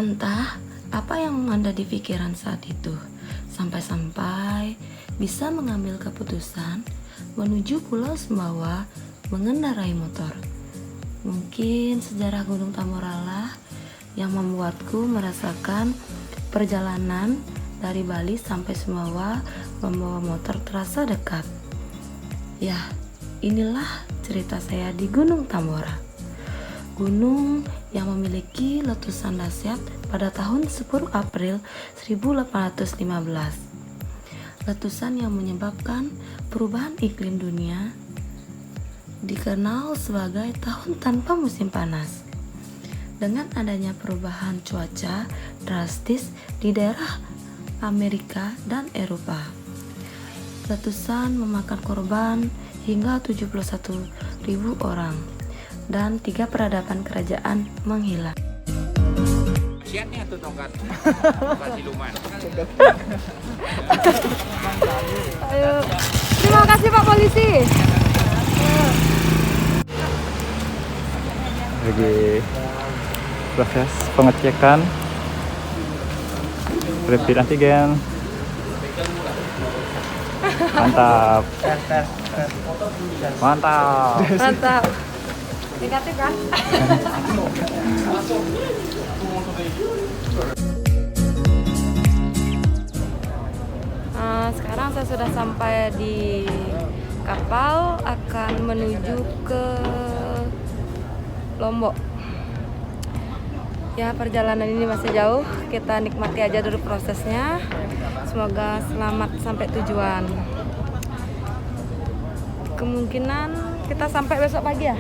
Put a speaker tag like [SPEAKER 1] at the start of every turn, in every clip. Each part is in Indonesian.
[SPEAKER 1] Entah apa yang ada di pikiran saat itu, sampai-sampai bisa mengambil keputusan menuju Pulau Sumbawa mengendarai motor. Mungkin sejarah Gunung Tambora yang membuatku merasakan perjalanan dari Bali sampai Sumbawa membawa motor terasa dekat. Ya, inilah cerita saya di Gunung Tambora. Gunung yang memiliki letusan dahsyat pada tahun 10 April 1815. Letusan yang menyebabkan perubahan iklim dunia, dikenal sebagai tahun tanpa musim panas. Dengan adanya perubahan cuaca drastis di daerah Amerika dan Eropa, letusan memakan korban hingga 71.000 orang dan 3 peradaban kerajaan menghilang.
[SPEAKER 2] Siatnya tuh tongkat siluman.
[SPEAKER 3] Ayo. Terima kasih Pak Polisi.
[SPEAKER 4] Lagi proses pengecekan rapid antigen. Mantap. Mantap.
[SPEAKER 3] Mantap. Negatif kan? Sekarang saya sudah sampai di kapal akan menuju ke Lombok. Ya, perjalanan ini masih jauh, kita nikmati aja dulu prosesnya. Semoga selamat sampai tujuan. Kemungkinan kita sampai besok pagi ya?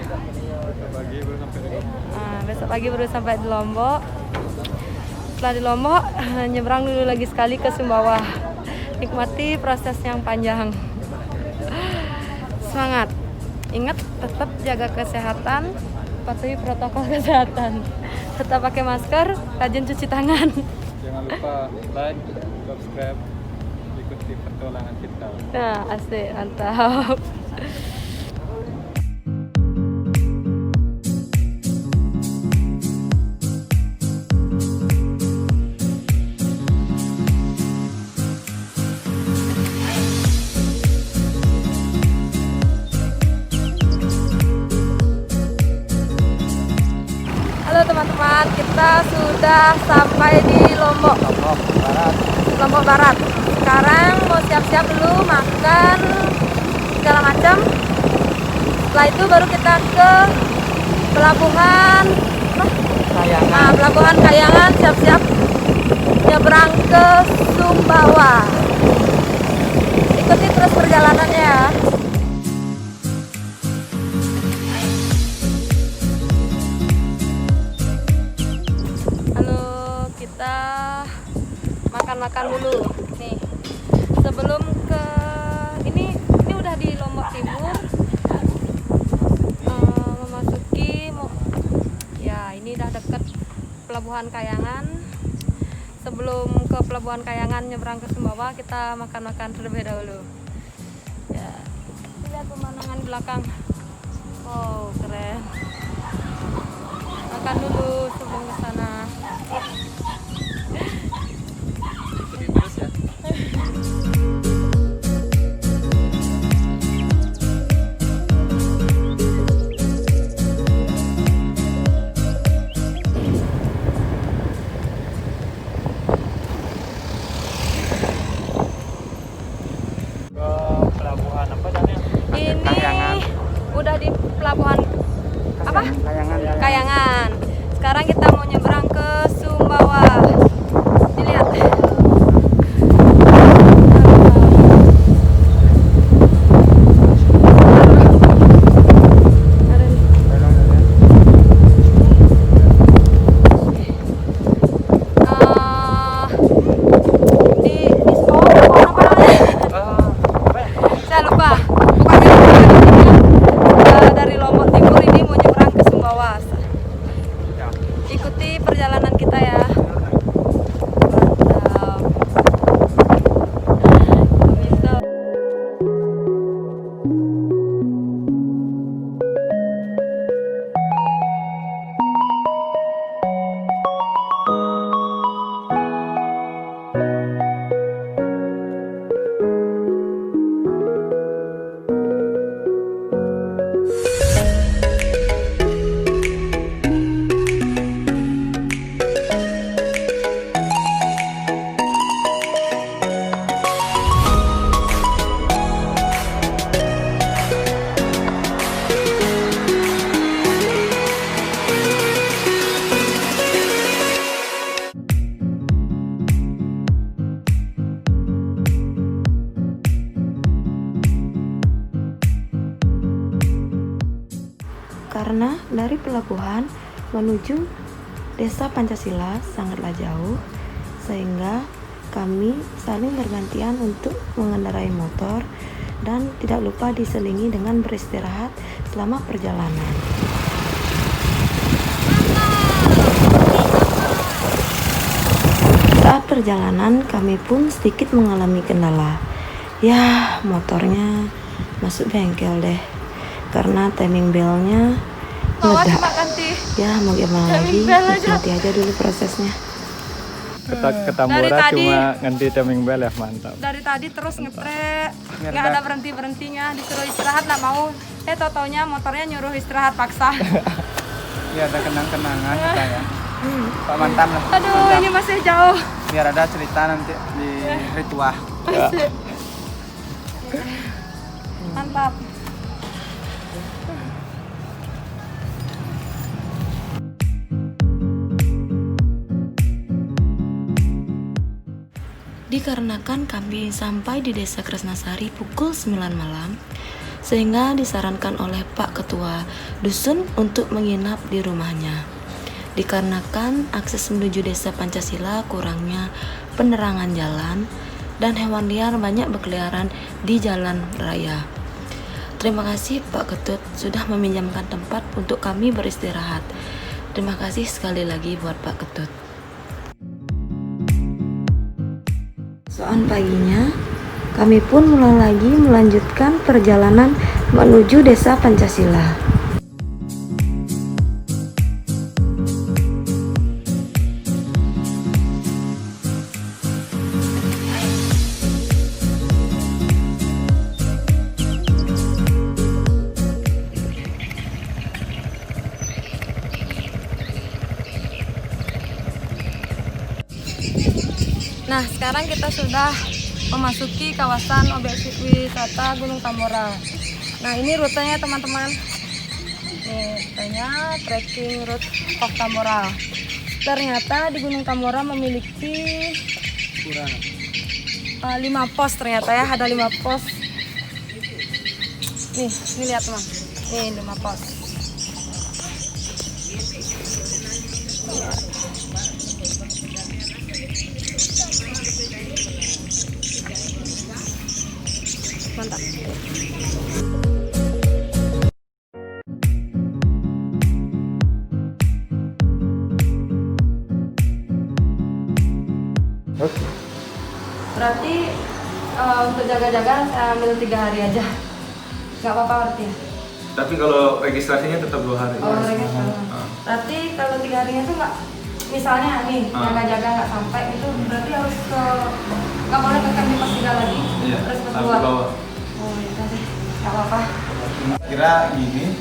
[SPEAKER 3] Besok pagi baru sampai di Lombok. Setelah di Lombok, nyebrang dulu lagi sekali ke Sumbawa. Nikmati proses yang panjang. Semangat. Ingat tetap jaga kesehatan, patuhi protokol kesehatan. Tetap pakai masker, rajin cuci tangan.
[SPEAKER 4] Jangan lupa like, subscribe, ikuti petualangan kita.
[SPEAKER 3] Nah, asik, mantap. Halo teman-teman, kita sudah sampai di Lombok Barat. Sekarang mau siap-siap dulu, makan segala macam. Setelah itu baru kita ke pelabuhan Pelabuhan Kayangan, siap-siap nyebrang ke Sumbawa. Ikuti terus perjalanannya ya. Makan dulu nih sebelum ke ini udah di Lombok Timur, memasuki ya ini udah deket Pelabuhan Kayangan. Sebelum ke Pelabuhan Kayangan nyebrang ke Sumbawa, kita makan terlebih dahulu ya. Lihat pemandangan belakang, oh keren. Makan dulu sebelum ke sana. Udah di pelabuhan apa? Kayangan. Sekarang kita mau nyebrang ke Sumbawa. Dilihat. Saya lupa. Dari Lombok Timur ini mau nyebrang ke Sumbawa. Ikuti perjalanan kita ya. Mantap. Bisa.
[SPEAKER 1] pelabuhan menuju Desa Pancasila sangatlah jauh, sehingga kami saling bergantian untuk mengendarai motor dan tidak lupa diselingi dengan beristirahat selama perjalanan. Saat perjalanan kami pun sedikit mengalami kendala. Ya, motornya masuk bengkel deh karena timing belnya meledak. Ya, mau gimana lagi, nikmati aja dulu prosesnya.
[SPEAKER 4] Ke Tambora
[SPEAKER 3] Dari tadi.
[SPEAKER 4] cuma ganti timing bel ya, mantap.
[SPEAKER 3] Dari tadi terus ngetrek, nggak ada berhenti-berhentinya, disuruh istirahat nggak mau. Tau-taunya motornya nyuruh istirahat paksa.
[SPEAKER 5] Biar ada kenang-kenangan kita ya. Pak mantan lah.
[SPEAKER 3] Aduh,
[SPEAKER 5] Mantap.
[SPEAKER 3] ini masih jauh.
[SPEAKER 5] Biar ada cerita nanti di ritual.
[SPEAKER 3] Mantap.
[SPEAKER 1] Dikarenakan kami sampai di Desa Kresnasari pukul 9 malam, sehingga disarankan oleh Pak Ketua Dusun untuk menginap di rumahnya. Dikarenakan akses menuju Desa Pancasila kurangnya penerangan jalan dan hewan liar banyak berkeliaran di jalan raya. Terima kasih Pak Ketut sudah meminjamkan tempat untuk kami beristirahat. Terima kasih sekali lagi buat Pak Ketut. Soal paginya, kami pun mulai lagi melanjutkan perjalanan menuju Desa Pancasila.
[SPEAKER 3] Nah, sekarang kita sudah memasuki kawasan objek wisata Gunung Tambora. Nah, ini rutenya teman-teman. Ini rutenya trekking route of Tambora. Ternyata di Gunung Tambora memiliki 5 pos ternyata ya, ada 5 pos. Ini lihat teman. Nih 5 pos. Mantap.
[SPEAKER 4] Oke.
[SPEAKER 3] Berarti untuk jaga-jaga saya ambil 3 hari aja. Nggak apa-apa berarti ya?
[SPEAKER 6] Tapi kalau registrasinya tetap 2 hari.
[SPEAKER 3] Oh, registrasi. Berarti kalau 3 harinya tuh nggak, misalnya nih jaga-jaga nggak sampai itu berarti harus nggak boleh ke camp di pos 3 lagi.
[SPEAKER 6] Iya,
[SPEAKER 3] Terus ke
[SPEAKER 6] sampai
[SPEAKER 3] bawah.
[SPEAKER 6] bawah.
[SPEAKER 3] Oh iya sih, nggak apa-apa.
[SPEAKER 5] Kira gini,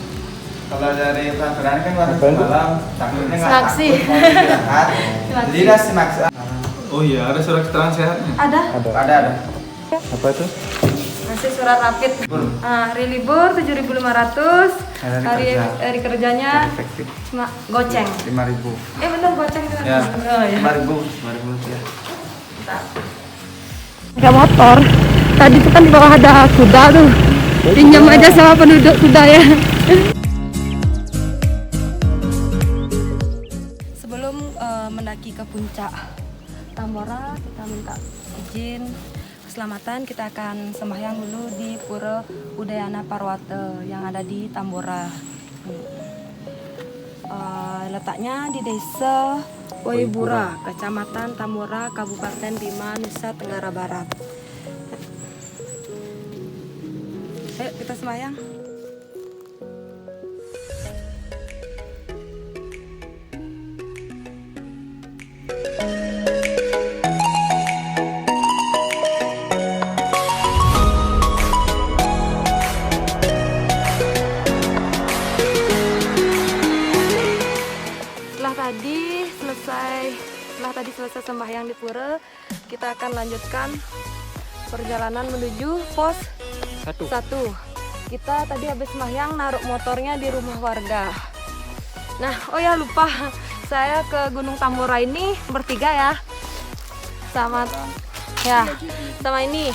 [SPEAKER 5] kalau dari peraturan kan harus malam, takutnya nggak
[SPEAKER 3] Seleksi.
[SPEAKER 5] takut mau istirahat. Jadi dah semaksa.
[SPEAKER 6] Oh iya, ada surat keterangan sehatnya.
[SPEAKER 3] Ada
[SPEAKER 5] Ada.
[SPEAKER 4] Apa itu?
[SPEAKER 3] masih surat rapid. Hari libur 7.500. Hari kerjanya
[SPEAKER 5] Efektif.
[SPEAKER 3] cuma goceng.
[SPEAKER 5] 5.000.
[SPEAKER 3] Bener goceng kan?
[SPEAKER 5] Ya.
[SPEAKER 3] Oh, ya.
[SPEAKER 5] 5.000 ya.
[SPEAKER 3] Pakai motor. Tadi tuh kan di bawah ada kuda tuh. Pinjam aja sama penduduk kuda ya. Sebelum mendaki ke puncak Tambora, kita minta izin keselamatan. Kita akan sembahyang dulu di Pura Udayana Parwata yang ada di Tambora. Letaknya di Desa Woibura, Kecamatan Tambora, Kabupaten Bima, Nusa Tenggara Barat. Ayo kita sembahyang. Setelah tadi selesai sembahyang di pura, kita akan lanjutkan perjalanan menuju pos 1. Kita tadi habis sembahyang naruh motornya di rumah warga. Nah, oh ya lupa, saya ke Gunung Tambora ini bertiga ya, sama ini,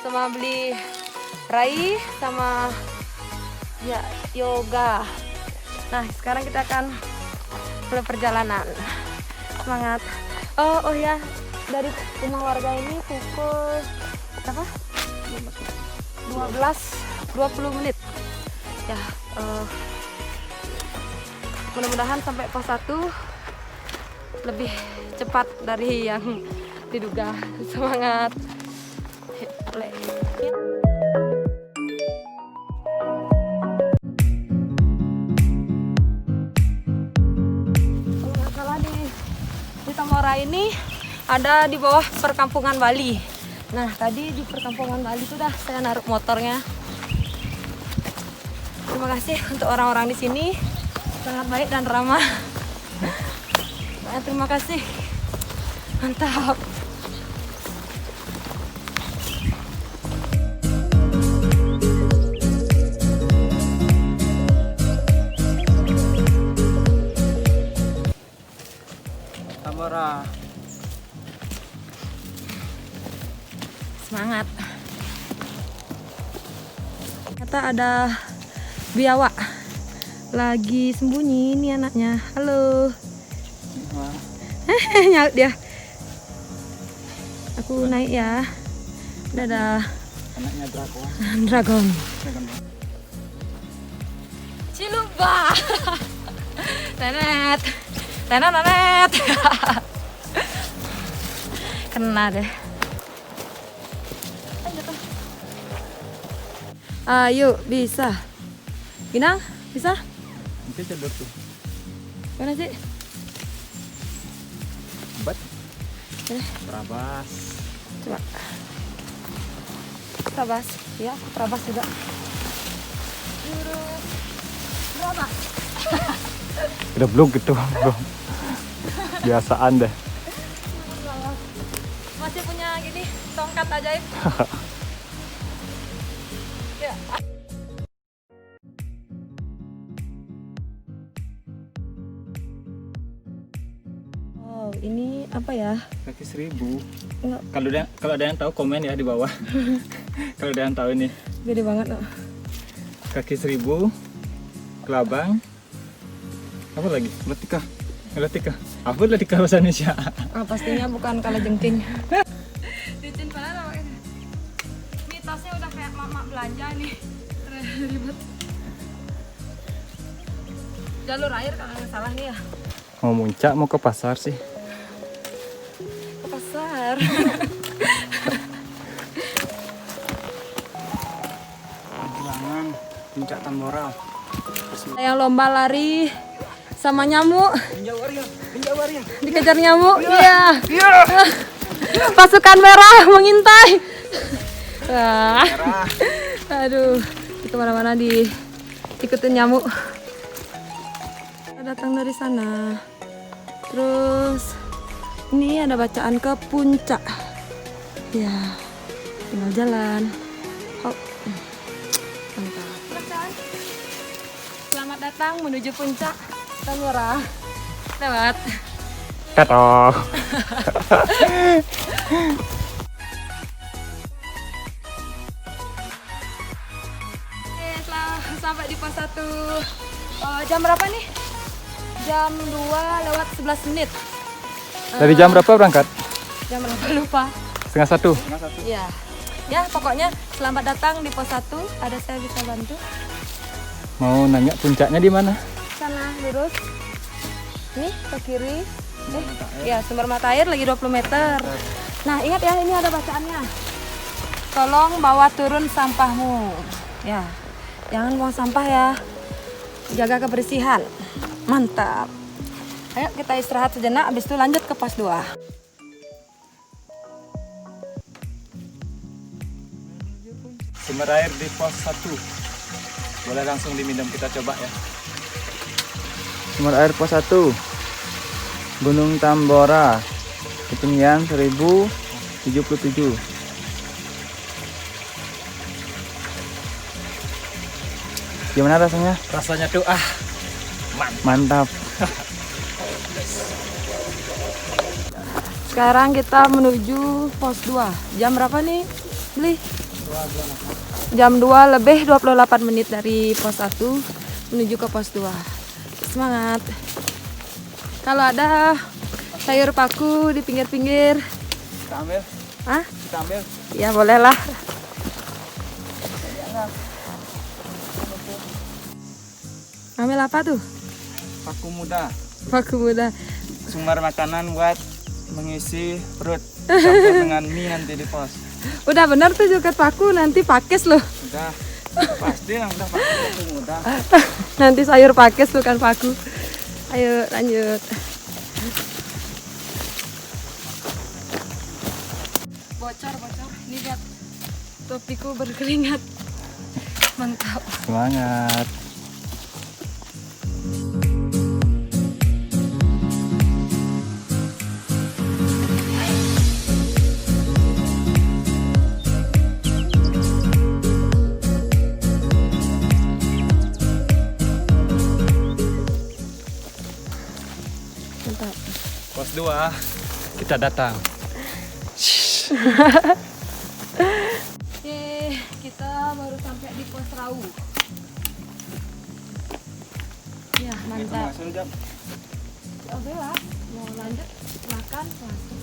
[SPEAKER 3] sama beli Rai, sama ya Yoga. Nah, sekarang kita akan mulai perjalanan. Semangat. Oh ya, dari rumah warga ini pukul berapa? 12:20 menit. Ya, mudah-mudahan sampai pos 1 lebih cepat dari yang diduga. Semangat. Boleh. Kalau nggak salah di Tambora ini ada di bawah perkampungan Bali. Nah, tadi di perkampungan Bali itu dah saya naruh motornya. Terima kasih untuk orang-orang di sini, sangat baik dan ramah. Terima kasih, mantap.
[SPEAKER 5] Tambora.
[SPEAKER 3] Semangat. Ternyata ada biawak lagi sembunyi ini anaknya. Halo. Nyaut dia. Aku naik ya. Dadah.
[SPEAKER 5] Anaknya dragon.
[SPEAKER 3] Dragon. Ciluba. Tenet. Tenet. Kena deh. Ayo, bisa. Ginang, bisa?
[SPEAKER 4] Nanti cedok tuh.
[SPEAKER 3] Mana sih?
[SPEAKER 4] Bat.
[SPEAKER 3] Eh,
[SPEAKER 4] Terabas.
[SPEAKER 3] coba. Terabas. Ya, aku terabas juga. Lurus. Terabas.
[SPEAKER 4] Udah belum gitu, belum. Biasaan deh.
[SPEAKER 3] Masih punya gini, tongkat ajaib. Ya. Oh, ini apa ya?
[SPEAKER 4] Kaki 1000.
[SPEAKER 3] Enggak,
[SPEAKER 4] Kalau ada yang tahu komen ya di bawah. Kalau ada yang tahu ini.
[SPEAKER 3] gede banget loh.
[SPEAKER 4] Kaki 1000. Kelabang. Apa lagi? Letika. Apa letika bahasa Indonesia?
[SPEAKER 3] Pastinya bukan kalajengking. Licin padahal ini. Mitosnya udah kayak mak-mak belanja nih. Ribet. Jalur air kalau nggak salah nih ya.
[SPEAKER 4] Mau muncak mau ke pasar sih.
[SPEAKER 3] Ke pasar.
[SPEAKER 5] Jangan puncak Tambora.
[SPEAKER 3] Yang lomba lari sama nyamuk. Dikejar nyamuk. Iya. Pasukan merah mengintai. Wah. Aduh, di kemana-mana diikutin nyamuk. Kita datang dari sana. Terus ini ada bacaan ke puncak. Ya, tinggal jalan. Hop. Mantap. Selamat datang menuju puncak Tambora. Lewat.
[SPEAKER 4] Tato.
[SPEAKER 3] Oke, setelah sampai di pos 1. Jam berapa nih? Jam 2:11 menit.
[SPEAKER 4] Dari jam berapa berangkat?
[SPEAKER 3] Jam berapa lupa.
[SPEAKER 4] Setengah 1.
[SPEAKER 3] Iya. Ya, pokoknya selamat datang di pos 1. Ada saya bisa bantu.
[SPEAKER 4] Mau nanya puncaknya di mana?
[SPEAKER 3] Sana lurus. Nih ke kiri. Ya, sumber mata air lagi 20 meter. Nah, ingat ya, ini ada bacaannya. Tolong bawa turun sampahmu. Ya. Jangan buang sampah ya. Jaga kebersihan. Mantap. Ayo kita istirahat sejenak, habis itu lanjut ke pos 2.
[SPEAKER 4] Sumber air di pos 1. Boleh langsung diminum, kita coba ya. Sumber air pos 1. Gunung Tambora. Ketinggian 1077. Gimana rasanya? Rasanya tuh mantap.
[SPEAKER 3] Sekarang kita menuju pos 2. Jam berapa nih, Beli? Jam 2 lebih 28 menit dari pos 1 menuju ke pos 2. semangat. Kalau ada sayur paku di pinggir-pinggir,
[SPEAKER 5] Kita ambil,
[SPEAKER 3] ah,
[SPEAKER 5] kita ambil.
[SPEAKER 3] ya boleh lah. Ambil apa tuh?
[SPEAKER 5] Paku muda,
[SPEAKER 3] Paku muda.
[SPEAKER 5] sumber makanan buat mengisi perut. Campur dengan mie nanti di pos.
[SPEAKER 3] Udah bener tuh joget paku, nanti pakis loh.
[SPEAKER 5] Udah, pasti yang udah pakai paku muda.
[SPEAKER 3] Nanti sayur pakis bukan paku. Ayo lanjut. Bocor. Ini lihat topiku berkeringat. Mantap.
[SPEAKER 5] Semangat.
[SPEAKER 3] Mantap.
[SPEAKER 6] Pos 2, kita datang.
[SPEAKER 3] Oke, kita baru sampai di pos Rau. Ya, mantap.
[SPEAKER 5] Langsung jam.
[SPEAKER 3] Oke lah, mau lanjut makan langsung.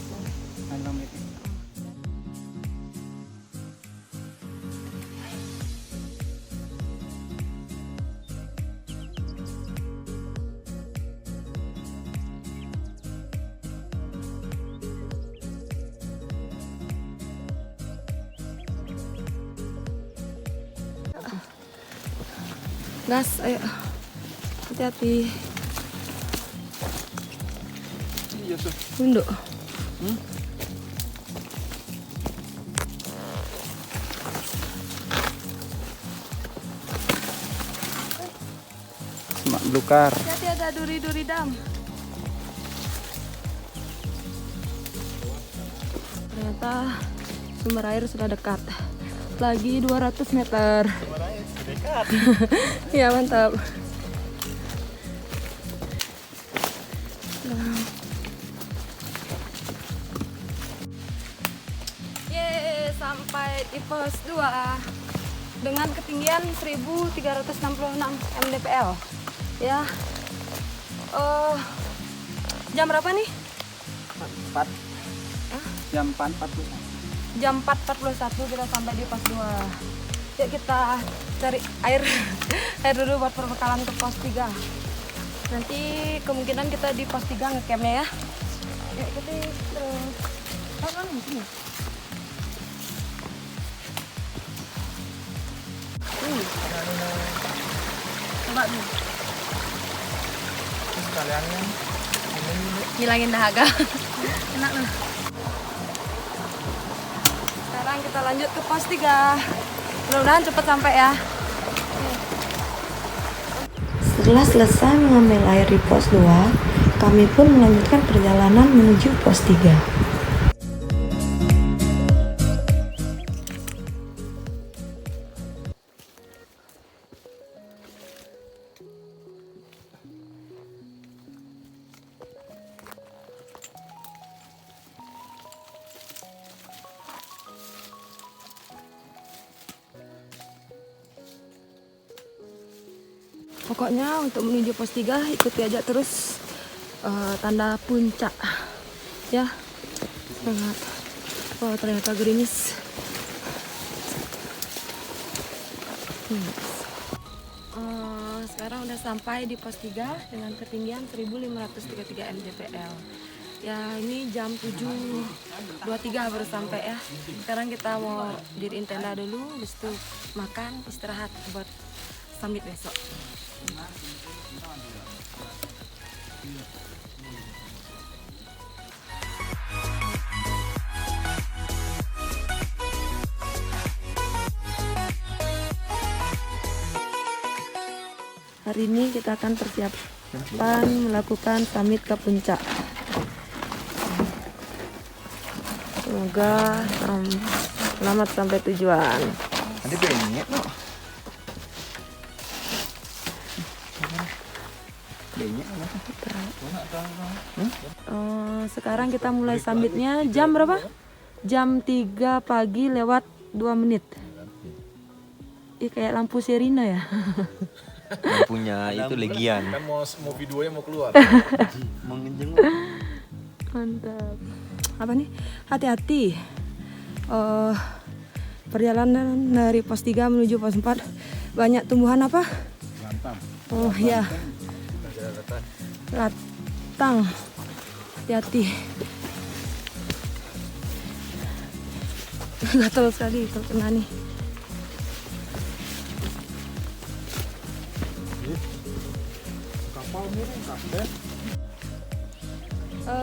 [SPEAKER 3] Gas, ayo. Hati-hati.
[SPEAKER 5] Iya tuh.
[SPEAKER 3] Unduk.
[SPEAKER 5] Semak belukar.
[SPEAKER 3] Hati-hati ada duri-duri dam. Ternyata sumber air sudah dekat. Lagi 200 meter. Sumber air sudah dekat. Ya mantap. Yeay, sampai di pos 2 dengan ketinggian 1366 mdpl. Ya. Jam berapa nih?
[SPEAKER 5] 4. Jam 4.41.
[SPEAKER 3] Jam 4.41 kita sampai di pos 2. Yuk kita cari air air dulu buat perbekalan ke pos 3. Nanti kemungkinan kita di pos 3 ngecampnya ya. Yuk kita terus. Kan di sini. Coba nih.
[SPEAKER 5] Sekalian
[SPEAKER 3] Ngilangin dahaga. Enak nih. Sekarang kita lanjut ke pos 3. Mudah-mudahan cepat sampai ya.
[SPEAKER 1] Setelah selesai mengambil air di pos 2, kami pun melanjutkan perjalanan menuju pos 3.
[SPEAKER 3] Pokoknya untuk menuju pos 3 ikuti aja terus tanda puncak ya. Semangat. Oh ternyata gerimis. Sekarang udah sampai di pos 3 dengan ketinggian 1533 mdpl. Ya ini jam 7.23 baru sampai ya. Sekarang kita mau diriin tenda dulu, habis itu makan, istirahat buat summit besok. Hari ini kita akan persiapan melakukan summit ke puncak. Semoga selamat sampai tujuan.
[SPEAKER 5] Ada banyak kok.
[SPEAKER 3] Sekarang kita mulai summitnya jam berapa? Jam 3 pagi lewat 2 menit. Ih, kayak lampu sirine ya.
[SPEAKER 7] yang punya itu Legian.
[SPEAKER 6] Kan mau videonya mau keluar.
[SPEAKER 7] Mau ngejenguk.
[SPEAKER 3] Mantap. Apa nih? Hati-hati. Perjalanan dari pos 3 menuju pos 4 banyak tumbuhan apa?
[SPEAKER 5] Lantang.
[SPEAKER 3] Oh ya. Latang. Hati-hati. Gatal sekali kalau kena nih.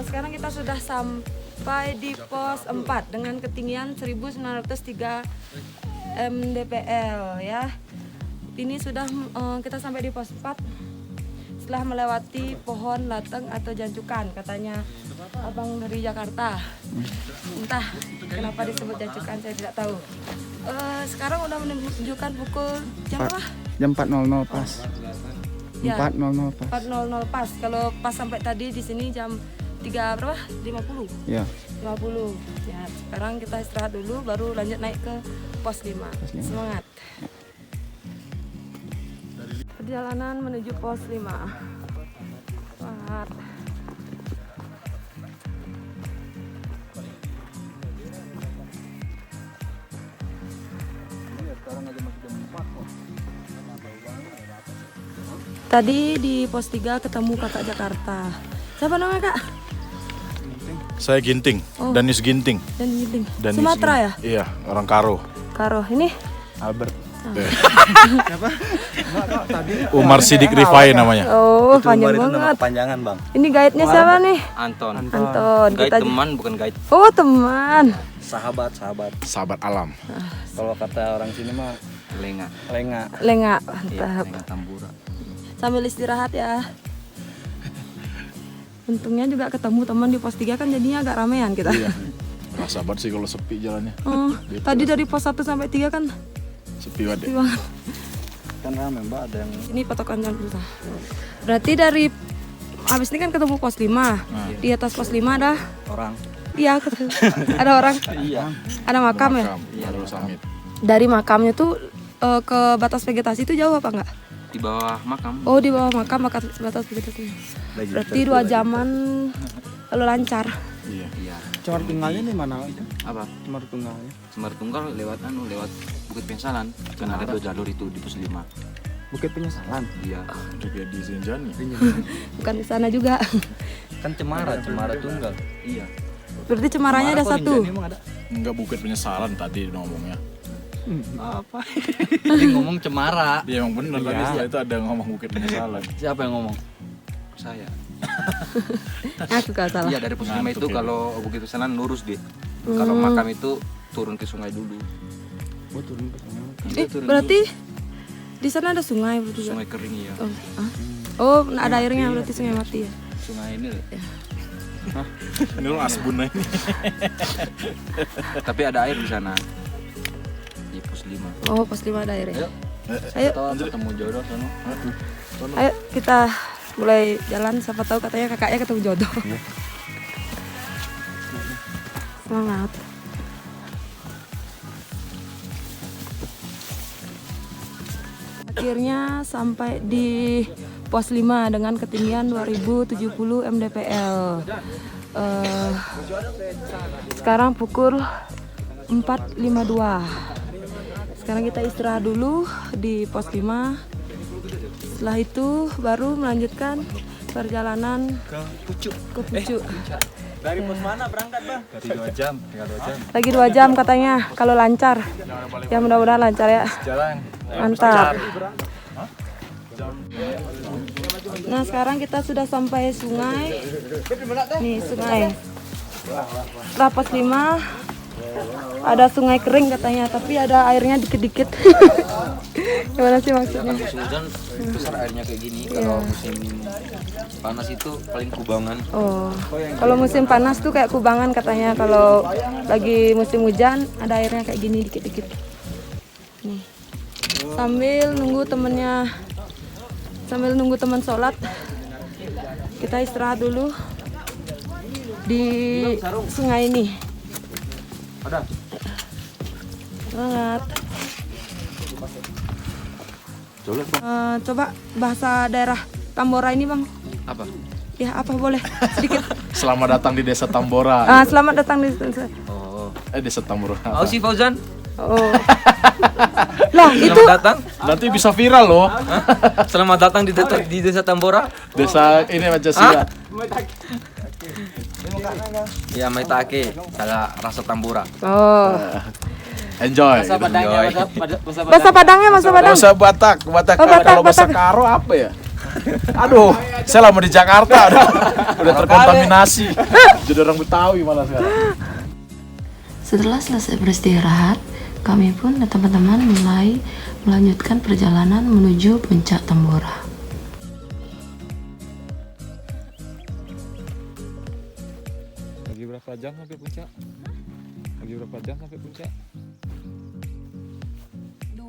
[SPEAKER 3] Sekarang kita sudah sampai di pos 4 dengan ketinggian 1903 mdpl ya. Ini sudah kita sampai di pos 4 setelah melewati pohon lateng atau jancukan, katanya abang dari Jakarta. Entah kenapa disebut jancukan, saya tidak tahu. Sekarang udah menunjukkan pukul jam berapa?
[SPEAKER 5] Jam 4.00 pas.
[SPEAKER 3] Ya,
[SPEAKER 5] 4.00 pas.
[SPEAKER 3] 4.00 pas. Kalau pas sampai tadi di sini jam 3 berapa? 50.
[SPEAKER 5] Ya.
[SPEAKER 3] 50. Ya, sekarang kita istirahat dulu baru lanjut naik ke pos 5. Semangat. Perjalanan menuju pos 5. Wah. Tadi di pos 3 ketemu kakak Jakarta. Siapa namanya, Kak?
[SPEAKER 8] Saya Ginting,
[SPEAKER 3] Oh.
[SPEAKER 8] Danis Ginting.
[SPEAKER 3] Dan Ginting.
[SPEAKER 8] Danis
[SPEAKER 3] Sumatera ya?
[SPEAKER 8] Ginting. Iya, orang Karo.
[SPEAKER 3] Karo. Ini
[SPEAKER 5] Albert.
[SPEAKER 8] Umar Sidik Rifai namanya.
[SPEAKER 3] oh,
[SPEAKER 7] Itu
[SPEAKER 3] panjang
[SPEAKER 7] Umar itu nama
[SPEAKER 3] banget.
[SPEAKER 7] kepanjangan, Bang.
[SPEAKER 3] Ini guide-nya siapa nih?
[SPEAKER 7] Anton.
[SPEAKER 3] Anton.
[SPEAKER 7] Guide
[SPEAKER 3] Kita
[SPEAKER 7] teman bukan guide
[SPEAKER 3] Oh, teman.
[SPEAKER 7] sahabat.
[SPEAKER 8] Sahabat alam.
[SPEAKER 7] Kalau kata orang sini mah lenga. Lenga.
[SPEAKER 3] Lenga.
[SPEAKER 7] Iya,
[SPEAKER 3] Mantap.
[SPEAKER 7] lenga tambura.
[SPEAKER 3] Sambil istirahat ya. Untungnya juga ketemu teman di pos 3 kan jadinya agak ramean kita.
[SPEAKER 8] Iya. Nah, sahabat sih kalau sepi jalannya.
[SPEAKER 3] Oh, tadi dari pos 1 sampai 3 kan
[SPEAKER 8] Sepi banget.
[SPEAKER 3] sepi banget.
[SPEAKER 7] Kan rame, Mbak, ada yang
[SPEAKER 3] Ini patokan jam susah. Berarti dari habis ini kan ketemu pos 5. Di atas pos 5 ada
[SPEAKER 7] orang.
[SPEAKER 3] iya ada orang.
[SPEAKER 7] Iya.
[SPEAKER 3] Ada makam ya.
[SPEAKER 8] Makam, Baru Samit.
[SPEAKER 3] Dari makamnya tuh ke batas vegetasi itu jauh apa enggak?
[SPEAKER 7] Di bawah makam.
[SPEAKER 3] Oh, di bawah makam batas vegetasi. Berarti 2 jaman kalau lancar.
[SPEAKER 8] Iya.
[SPEAKER 7] Iya.
[SPEAKER 5] Cemar tunggalnya di mana itu?
[SPEAKER 7] Apa?
[SPEAKER 5] Cemar tunggalnya.
[SPEAKER 7] Semar Tunggal lewat Bukit Pensalan. Kan ada 2 jalur itu di pos 5.
[SPEAKER 5] Bukit Penyesalan.
[SPEAKER 7] Iya.
[SPEAKER 8] Juga di Zinjani.
[SPEAKER 3] Bukan di sana juga.
[SPEAKER 7] Kan Cemara Tunggal. Iya.
[SPEAKER 3] Berarti cemaranya ada satu.
[SPEAKER 8] Enggak Bukit Penyesalan tadi ngomongnya.
[SPEAKER 7] Apa? Dia ngomong Cemara.
[SPEAKER 8] Dia emang bener tadi setelah itu ada ngomong Bukit Penyesalan.
[SPEAKER 7] Siapa yang ngomong? Saya.
[SPEAKER 3] Aku kalau salah.
[SPEAKER 7] Iya, dari pos 5 itu
[SPEAKER 8] Ngantuk ya.
[SPEAKER 7] kalau Bukit Pensalan lurus dia. Kalau makam itu turun ke sungai dulu.
[SPEAKER 5] Oh, turun ke sana.
[SPEAKER 3] Berarti di sana ada sungai berarti ya?
[SPEAKER 7] Sungai kering ya.
[SPEAKER 3] Oh, oh, ada airnya berarti sungai mati ya.
[SPEAKER 7] Sungai ini.
[SPEAKER 8] Ini lo asbun ini.
[SPEAKER 7] Tapi ada air di sana. Di pos 5.
[SPEAKER 3] Oh, pos 5 ada airnya. Ayo,
[SPEAKER 7] Tahu ketemu jodoh sana.
[SPEAKER 3] ayo kita mulai jalan. Siapa tahu katanya kakaknya ketemu jodoh. Semangat. Akhirnya sampai di pos 5 dengan ketinggian 2070 mdpl. Sekarang pukul 4.52. Sekarang kita istirahat dulu di pos 5. Setelah itu baru melanjutkan perjalanan ke Pucuk.
[SPEAKER 5] Dari pos mana berangkat, Bang?
[SPEAKER 6] Dari 2 jam, tinggal 2 jam.
[SPEAKER 3] Lagi 2 jam katanya kalau lancar. Ya mudah-mudahan lancar ya.
[SPEAKER 6] Jalan.
[SPEAKER 3] Mantap. Nah, sekarang kita sudah sampai sungai. Nih, sungai. Setelah pos 5 ada sungai kering katanya, tapi ada airnya dikit-dikit. Gimana sih maksudnya?
[SPEAKER 7] Musim hujan besar airnya kayak gini. Kalau musim panas itu paling kubangan.
[SPEAKER 3] Oh, kalau musim panas tuh kayak kubangan katanya. Kalau lagi musim hujan ada airnya kayak gini dikit-dikit. Nih. Sambil nunggu teman sholat, kita istirahat dulu di sungai ini. Semangat. Coba bahasa daerah Tambora ini bang.
[SPEAKER 7] Apa?
[SPEAKER 3] Ya apa boleh sedikit.
[SPEAKER 8] Selamat datang di Desa Tambora.
[SPEAKER 3] Selamat datang di.
[SPEAKER 7] Oh.
[SPEAKER 8] Desa Tambora.
[SPEAKER 7] Mau sih Fauzan?
[SPEAKER 3] Oh. Lah itu.
[SPEAKER 7] Selamat datang.
[SPEAKER 8] Nanti bisa viral loh.
[SPEAKER 7] Selamat datang di Desa Tambora.
[SPEAKER 8] Desa ini Pancasila.
[SPEAKER 7] Ya, Maitake, salah rasa Tambora.
[SPEAKER 3] Oh.
[SPEAKER 8] Enjoy.
[SPEAKER 7] Enjoy.
[SPEAKER 3] Bahasa Padangnya bahasa Padang.
[SPEAKER 8] Bahasa Batak, Batak.
[SPEAKER 3] Oh, Batak,
[SPEAKER 8] Kalau bahasa
[SPEAKER 3] Batak.
[SPEAKER 8] Karo apa ya? Aduh, saya lama di Jakarta udah terkontaminasi. Jadi orang Betawi malah sekarang.
[SPEAKER 1] Setelah selesai beristirahat, kami pun dan teman-teman mulai melanjutkan perjalanan menuju puncak Tambora.
[SPEAKER 6] Lagi berapa jam sampai puncak? Lagi berapa jam sampai puncak?
[SPEAKER 3] 2,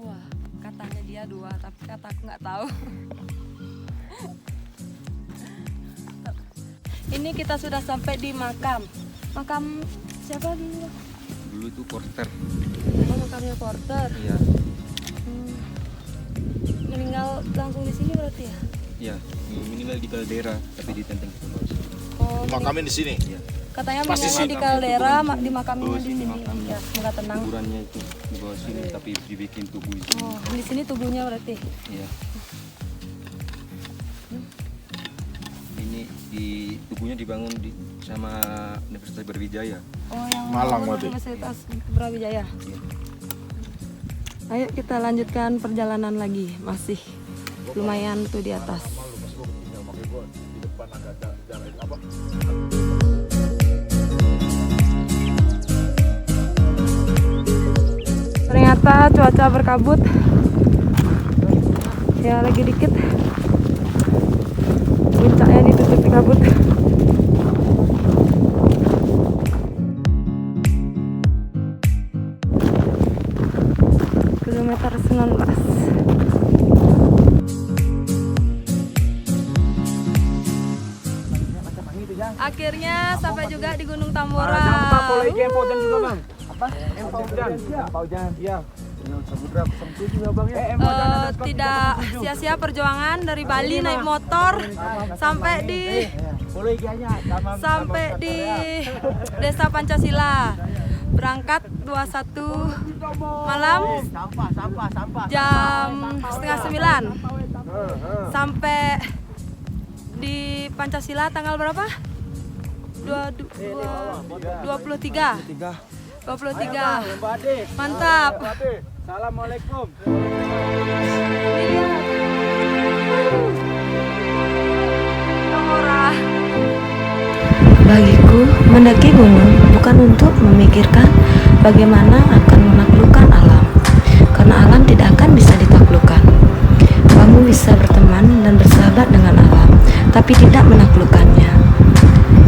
[SPEAKER 3] katanya dia 2, tapi kataku nggak tahu. Ini kita sudah sampai di makam siapa dulu?
[SPEAKER 7] Dulu itu porter.
[SPEAKER 3] Oh, makamnya Porter.
[SPEAKER 7] Iya.
[SPEAKER 3] Meninggal langsung di sini berarti ya?
[SPEAKER 7] Iya, meninggal di kaldera tapi ditenteng ke bawah.
[SPEAKER 3] Oh,
[SPEAKER 8] Makamin di sini.
[SPEAKER 3] katanya
[SPEAKER 8] Pasti
[SPEAKER 3] meninggal
[SPEAKER 8] sih.
[SPEAKER 3] di kaldera, di makamnya
[SPEAKER 7] Oh,
[SPEAKER 3] di
[SPEAKER 7] sini
[SPEAKER 3] sini.
[SPEAKER 7] makamnya.
[SPEAKER 3] Ya, semoga tenang.
[SPEAKER 7] Kuburannya itu di bawah sini tapi dibikin tubuh di sini.
[SPEAKER 3] Oh, di sini tubuhnya berarti.
[SPEAKER 7] Iya. Ini di tubuhnya dibangun sama Universitas Brawijaya.
[SPEAKER 3] Oh, yang
[SPEAKER 8] Malang
[SPEAKER 3] bangun
[SPEAKER 8] berarti.
[SPEAKER 3] Universitas Brawijaya.
[SPEAKER 7] Iya.
[SPEAKER 3] Ayo kita lanjutkan perjalanan lagi, masih lumayan tuh di atas. Ternyata cuaca berkabut. Ya lagi dikit. Puncaknya ditutupi kabut. Kilometer 19. Akhirnya sampai juga di Gunung Tambora. Tidak sia-sia perjuangan dari Bali naik motor sampai di Desa Pancasila. Berangkat 21 malam jam setengah 9 sampai di Pancasila tanggal berapa? 23. Mantap.
[SPEAKER 5] Assalamualaikum.
[SPEAKER 3] Tambora.
[SPEAKER 1] Bagiku, mendaki gunung bukan untuk memikirkan bagaimana akan menaklukkan alam, karena alam tidak akan bisa ditaklukkan. Kamu bisa berteman dan bersahabat dengan alam, tapi tidak menaklukkannya.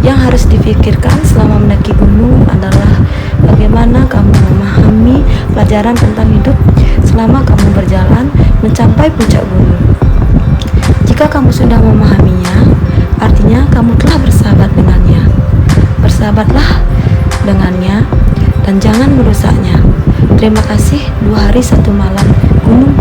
[SPEAKER 1] Yang harus dipikirkan selama mendaki gunung adalah bagaimana kamu memahami pelajaran tentang hidup selama kamu berjalan mencapai puncak gunung. Jika kamu sudah memahaminya, artinya kamu telah bersahabat dengannya. Bersahabatlah dengannya dan jangan merusaknya. Terima kasih 2 hari 1 malam Gunung